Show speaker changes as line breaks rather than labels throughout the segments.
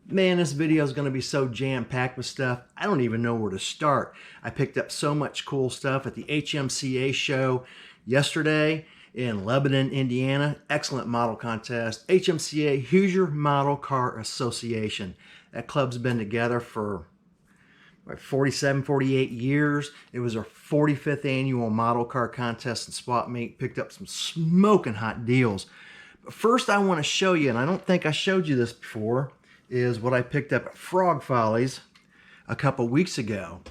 Man, this video is going to be so jam-packed with stuff, I don't even know where to start. I picked up so much cool stuff at the HMCA show yesterday in Lebanon, Indiana. Excellent model contest. HMCA, Hoosier Model Car Association. That club's been together for 47, 48 years. It was our 45th annual model car contest and swap meet. Picked up some smoking hot deals. But first I want to show you, and I don't think I showed you this before, is what I picked up at Frog Follies a couple weeks ago.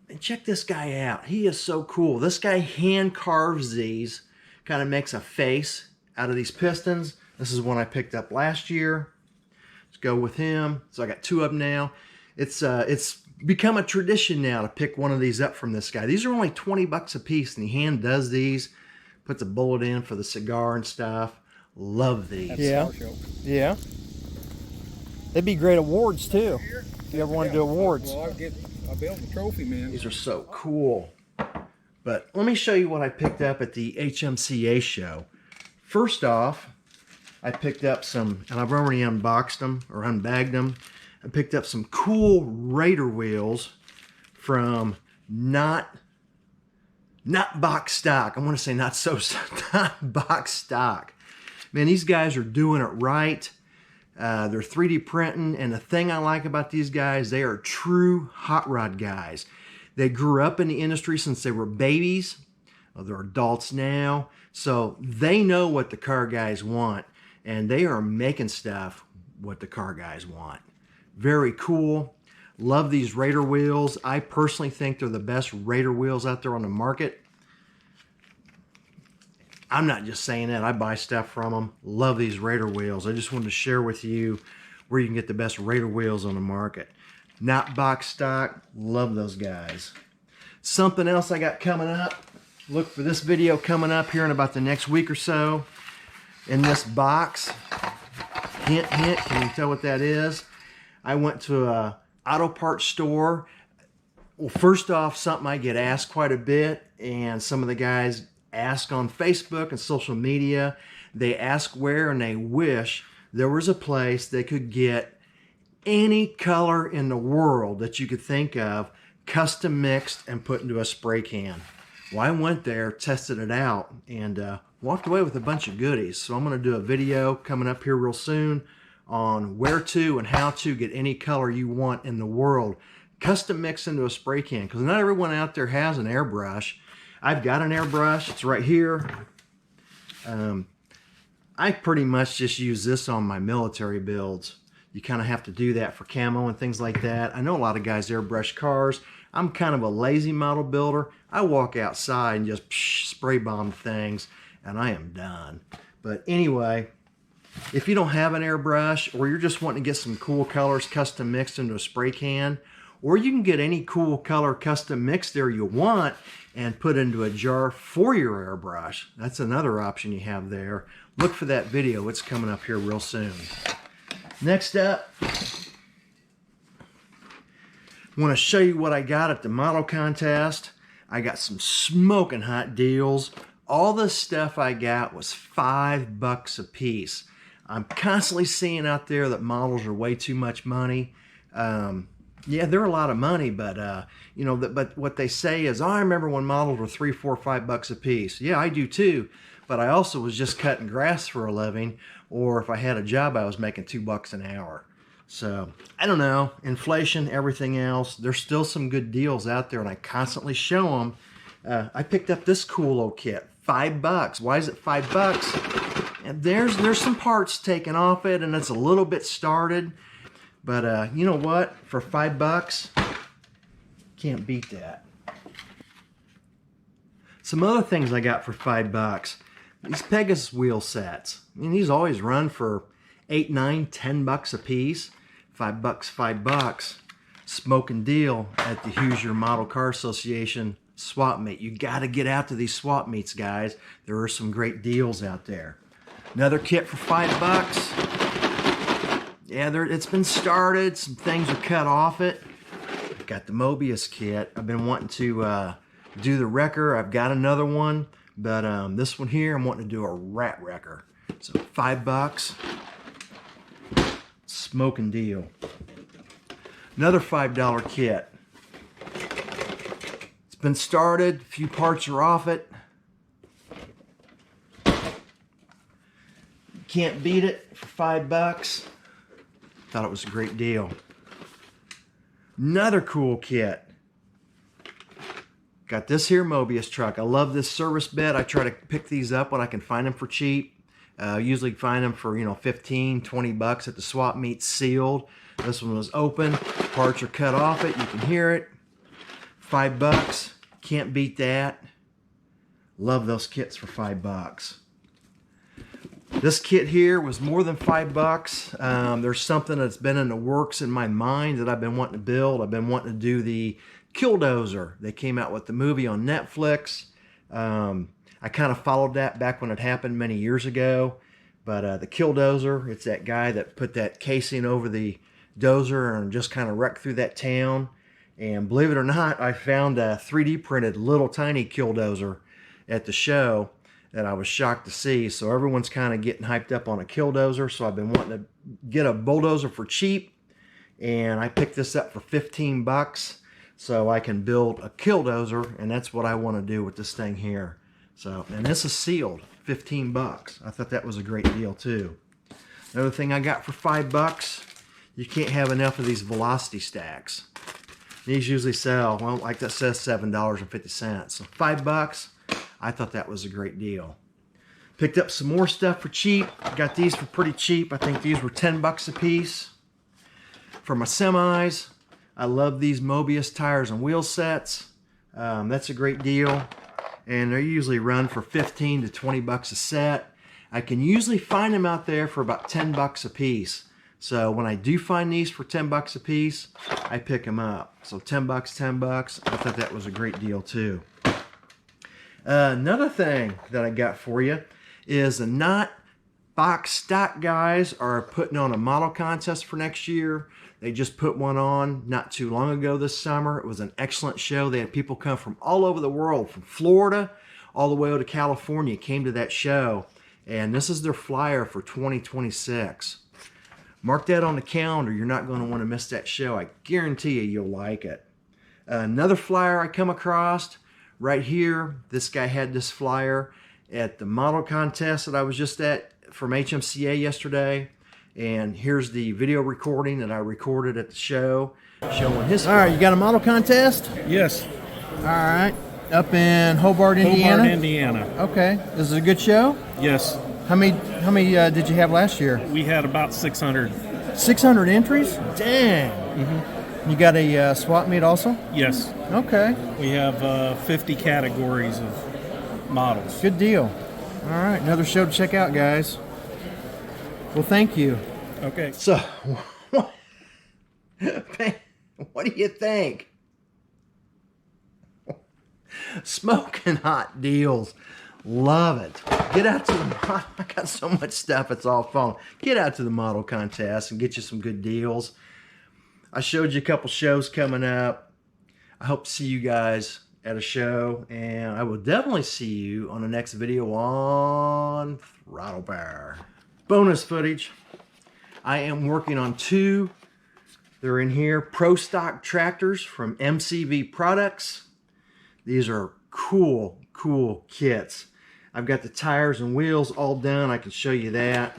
And check this guy out. He is so cool. This guy hand carves these, kind of makes a face out of these pistons. This is one I picked up last year. Let's go with him. So I got two of them now. It's become a tradition now to pick one of these up from this guy. These are only 20 bucks a piece, and he hand does these, puts a bullet in for the cigar and stuff. Love these.
Yeah, yeah. They'd be great awards too. If you ever want to do awards.
Well, I'll build the trophy, man.
These are so cool. But let me show you what I picked up at the HMCA show. First off, I picked up some, and I've already unboxed them or unbagged them. I picked up some cool Raider wheels from not box stock. I want to say not box stock. Man, these guys are doing it right. They're 3D printing, and the thing I like about these guys, they are true hot rod guys. They grew up in the industry since they were babies. Well, they're adults now, so they know what the car guys want, and they are making stuff what the car guys want. Very cool. Love these Raider wheels. I personally think they're the best Raider wheels out there on the market. I'm not just saying that. I buy stuff from them. Love these Raider wheels. I just wanted to share with you where you can get the best Raider wheels on the market. Not box stock. Love those guys. Something else I got coming up. Look for this video coming up here in about the next week or so. In this box, hint, hint, can you tell what that is? I went to a auto parts store. Well, first off, something I get asked quite a bit, and some of the guys ask on Facebook and social media. They ask where, and they wish there was a place they could get any color in the world that you could think of, custom mixed and put into a spray can. Well, I went there, tested it out, and walked away with a bunch of goodies. So I'm going to do a video coming up here real soon on where to and how to get any color you want in the world, custom mixed into a spray can, because not everyone out there has an airbrush. I've got an airbrush. It's right here. I pretty much just use this on my military builds. You kind of have to do that for camo and things like that. I know a lot of guys airbrush cars. I'm kind of a lazy model builder. I walk outside and just spray bomb things, and I am done. But anyway, if you don't have an airbrush, or you're just wanting to get some cool colors custom mixed into a spray can, or you can get any cool color custom mix there you want and put into a jar for your airbrush. That's another option you have there. Look for that video. It's coming up here real soon. Next up, I want to show you what I got at the model contest. I got some smoking hot deals. All the stuff I got was $5 a piece. I'm constantly seeing out there that models are way too much money. Yeah, they're a lot of money, but you know, but what they say is, oh, I remember when models were $3, $4, $5 a piece. Yeah, I do too. But I also was just cutting grass for a living, or if I had a job, I was making $2 an hour. So I don't know, inflation, everything else. There's still some good deals out there, and I constantly show them. I picked up this cool old kit, $5. Why is it $5? And there's some parts taken off it, and it's a little bit started. But you know what? For $5, can't beat that. Some other things I got for $5. These Pegasus wheel sets. I mean, these always run for $8, $9, $10 a piece. $5, $5. Smoking deal at the Hoosier Model Car Association swap meet. You got to get out to these swap meets, guys. There are some great deals out there. Another kit for $5. Yeah, it's been started. Some things are cut off it. Got the Mobius kit. I've been wanting to do the wrecker. I've got another one, but this one here, I'm wanting to do a rat wrecker. So $5. Smoking deal. Another $5 kit. It's been started. A few parts are off it. Can't beat it for $5. Thought it was a great deal. Another cool kit. Got this here Mobius truck. I love this service bed. I try to pick these up when I can find them for cheap. Usually find them for, 15, 20 bucks at the swap meet, sealed. This one was open. Parts are cut off it. You can hear it. $5. Can't beat that. Love those kits for $5. This kit here was more than $5. There's something that's been in the works in my mind that I've been wanting to build. I've been wanting to do the Killdozer. They came out with the movie on Netflix. I kind of followed that back when it happened many years ago. But the Killdozer, it's that guy that put that casing over the dozer and just kind of wrecked through that town. And believe it or not, I found a 3D printed little tiny Killdozer at the show that I was shocked to see. So everyone's kind of getting hyped up on a Killdozer. So I've been wanting to get a bulldozer for cheap. And I picked this up for 15 bucks. So I can build a Killdozer. And that's what I want to do with this thing here. So, and this is sealed, 15 bucks. I thought that was a great deal too. Another thing I got for $5, you can't have enough of these velocity stacks. These usually sell, well, like that says $7.50. So $5, I thought that was a great deal. Picked up some more stuff for cheap. Got these for pretty cheap. I think these were 10 bucks a piece. For my semis, I love these Mobius tires and wheel sets. That's a great deal. And they usually run for 15 to 20 bucks a set. I can usually find them out there for about 10 bucks a piece. So when I do find these for 10 bucks a piece, I pick them up. So 10 bucks, 10 bucks. I thought that was a great deal too. Another thing that I got for you is the Not Box Stock guys are putting on a model contest for next year. They just put one on not too long ago this summer. It was an excellent show. They had people come from all over the world, from Florida all the way to California, came to that show. And this is their flyer for 2026. Mark that on the calendar. You're not going to want to miss that show. I guarantee you'll like it. Another flyer I come across right here. This guy had this flyer at the model contest that I was just at from HMCA yesterday. And here's the video recording that I recorded at the show showing his flyer. All right, you got a model contest?
Yes.
All right. Up in Hobart, Indiana?
Hobart, Indiana.
Okay. This is a good show?
Yes.
How many did you have last year?
We had about 600.
600 entries? Dang.
Mm-hmm.
You got a swap meet also?
Yes.
Okay.
We have 50 categories of models.
Good deal. All right. Another show to check out, guys. Well, thank you.
Okay.
So, what do you think? Smoking hot deals. Love it. Get out to the model. I got so much stuff, it's all fun. Get out to the model contest and get you some good deals. I showed you a couple shows coming up. I hope to see you guys at a show, and I will definitely see you on the next video on Throttle Power. Bonus footage. I am working on two. They're in here. Pro Stock tractors from MCV Products. These are cool, cool kits. I've got the tires and wheels all done. I can show you that.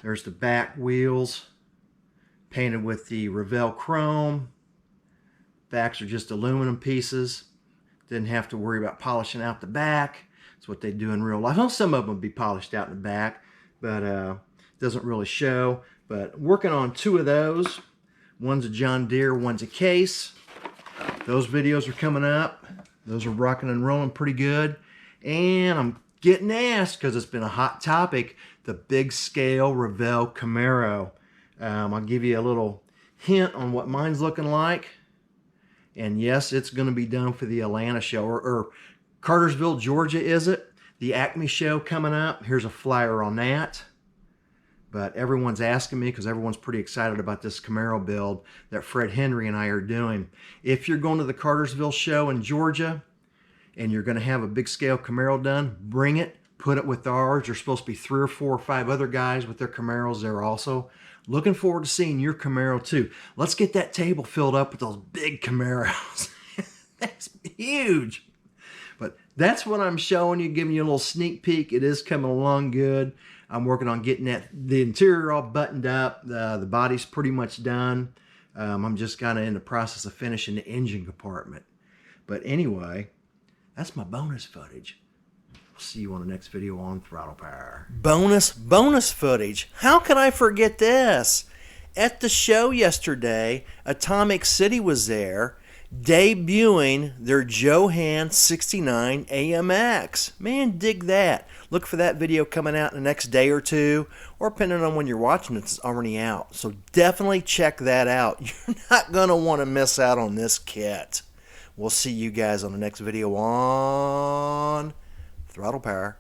There's the back wheels painted with the Revell chrome. Backs are just aluminum pieces. Didn't have to worry about polishing out the back. That's what they do in real life. Well, some of them would be polished out in the back, but doesn't really show. But working on two of those. One's a John Deere, one's a Case. Those videos are coming up. Those are rocking and rolling pretty good. And I'm getting asked, because it's been a hot topic, the big scale Revell Camaro. I'll give you a little hint on what mine's looking like. And yes, it's going to be done for the Atlanta show, or Cartersville, Georgia, is it? The Acme show coming up. Here's a flyer on that. But everyone's asking me, because everyone's pretty excited about this Camaro build that Fred Henry and I are doing. If you're going to the Cartersville show in Georgia and you're going to have a big scale Camaro done, bring it, put it with ours. There's supposed to be 3 or 4 or 5 other guys with their Camaros there also. Looking forward to seeing your Camaro too. Let's get that table filled up with those big Camaros. That's huge. But that's what I'm showing you, giving you a little sneak peek. It is coming along good. I'm working on getting the interior all buttoned up. The body's pretty much done. I'm just kind of in the process of finishing the engine compartment. But anyway, that's my bonus footage. We'll see you on the next video on Throttle Power. Bonus footage. How could I forget this? At the show yesterday, Atomic City was there, debuting their Johan 69 AMX. Man, dig that. Look for that video coming out in the next day or two, or depending on when you're watching it, it's already out. So definitely check that out. You're not going to want to miss out on this kit. We'll see you guys on the next video on Throttle Power.